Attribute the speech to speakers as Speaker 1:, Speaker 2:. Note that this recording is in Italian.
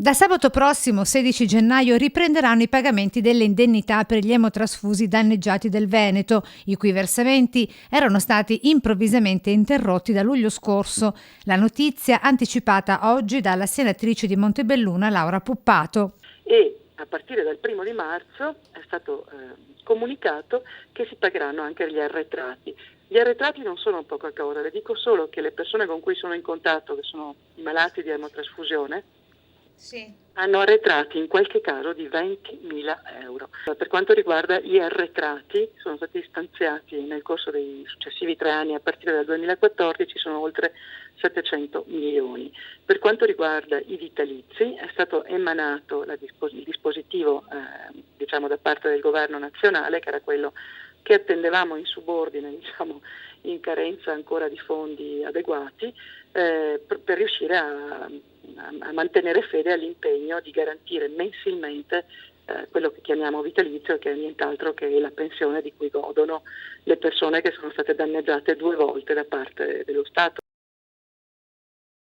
Speaker 1: Da sabato prossimo, 16 gennaio, riprenderanno i pagamenti delle indennità per gli emotrasfusi danneggiati del Veneto, i cui versamenti erano stati improvvisamente interrotti da luglio scorso. La notizia anticipata oggi dalla senatrice di Montebelluna Laura Puppato.
Speaker 2: E a partire dal 1° marzo è stato comunicato che si pagheranno anche gli arretrati. Gli arretrati non sono poca cosa, le dico solo che le persone con cui sono in contatto, che sono i malati di emotrasfusione, hanno arretrati in qualche caso di 20.000 euro. Per quanto riguarda gli arretrati, sono stati stanziati nel corso dei successivi 3 anni, a partire dal 2014, sono oltre 700 milioni. Per quanto riguarda i vitalizi, è stato emanato il dispositivo da parte del governo nazionale, che era quello che attendevamo in subordine, in carenza ancora di fondi adeguati, per riuscire a mantenere fede all'impegno di garantire mensilmente quello che chiamiamo vitalizio, che è nient'altro che la pensione di cui godono le persone che sono state danneggiate 2 volte da parte dello Stato.